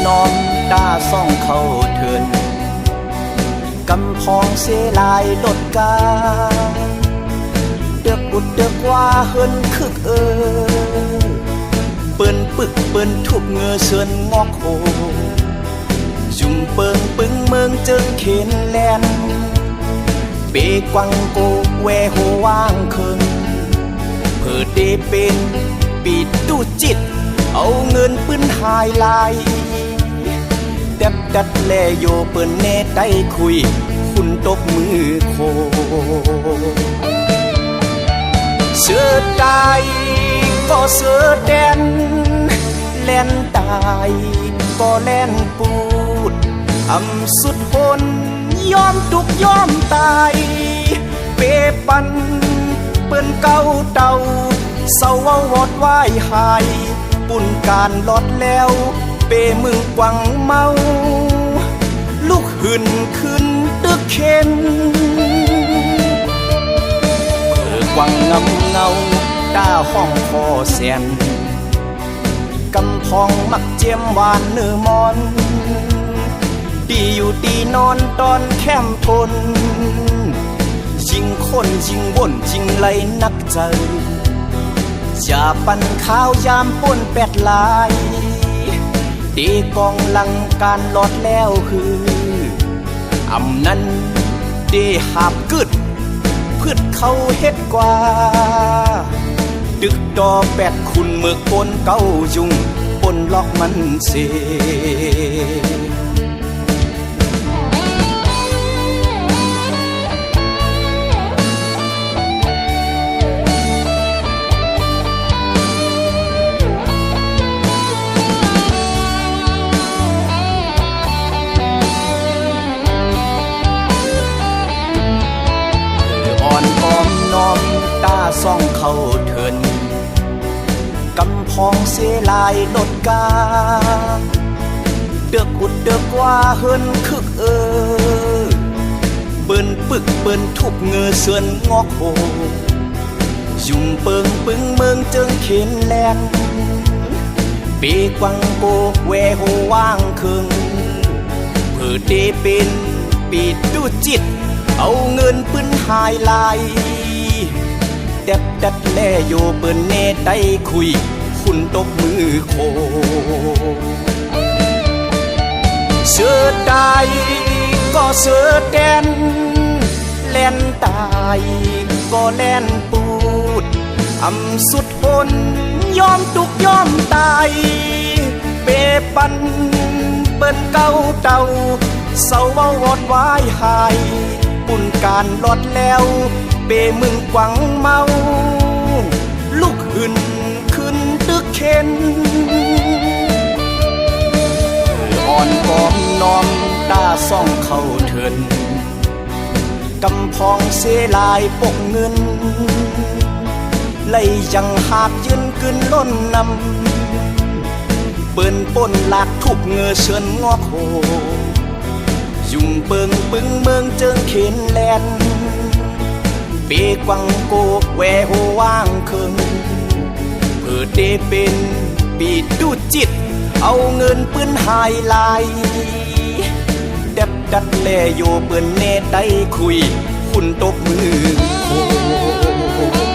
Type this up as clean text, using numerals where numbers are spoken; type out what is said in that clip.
น้อมตาส่องเข้าเถินกำพองเสลายลดกาเดือกบุดเดือกว่าเฮินคึกเปิ้นปึกเปิ้นทุบเงือเชิญงอกโหจุ่มเปิงปึงเมืองเจิงเข็นแลนเปกวังโกแวโหว่างเคิงเพื่อเดเป็นปีตู้จิตเอาเงินปืนหายลายดัดแลโยเปิ้นเนตได้คุยคุณตบมือโคเสือตายก็เสือแดนแล่นตายก็แล่นปูดอำสุดหนยอมทุกยอมตายเปปันเปิ้นเก่าเต่าเศร้าวอดวายหายปุ่นการลดแล้วเปมึงกวังเมาลุกหื่นขึ้นตึกเข็นกวังงำเงาตาห้องคอแสนกำพองมักเจียมหวานเนื้อมอนดีอยู่ดีนอนตอนแคมทนยิงคนยิงวนยิงไหลนักใจอย่าปั่นข้าวยามป่นแปดลายดีกองลังการลอดแล้วคืออำนั้นดีหาบกึดพืชเขาเฮ็ดกว่าดึกดอแปดคุณเมื่อปนเก้ายุงปนล็อกมันเสส่องเข้าเถินกำพองเสลายลดกาเดือกบุดเดือกว่าเฮินคึกเปิ้นปึกเปิ้นทุบเงือเสือนงอกโหยุ่มเปิงปึงเมืองเจิงเข็นแลนปีกวังโกแวโหว่างเคิงเพื่อเดเป็นปีดูจิตเอาเงินปืนหายลายดัดแลโยเปิ้นเนตได้คุยคุณตบมือโคเสือตายก็เสือแดนแล่นตายก็แล่นปูดอำสุดหนยอมทุกยอมตายเปปันเปิ้นเก่าเต่าเศร้าวอดวายหายปุ่นการลดแล้วเปมึงกวังเมาลุกหื่นขึ้นตึกเข็นอ่อนกอมน้อมตาส่องเข้าเถินกำพองเสลายปกเงินไล่ยังหากยืนกึนล้นนำเปิ้นป่นหลากทุบเงือเชิญงอกโหยุ่งเปิงปึงเมืองเจิงเข็นแลนเปกวังโกแวโหว่างเคิงเพื่อเดเป็นปีดูจิตเอาเงินปืนหายลายดัดแลโยเปิ้นเนตได้คุยคุณตบมือโค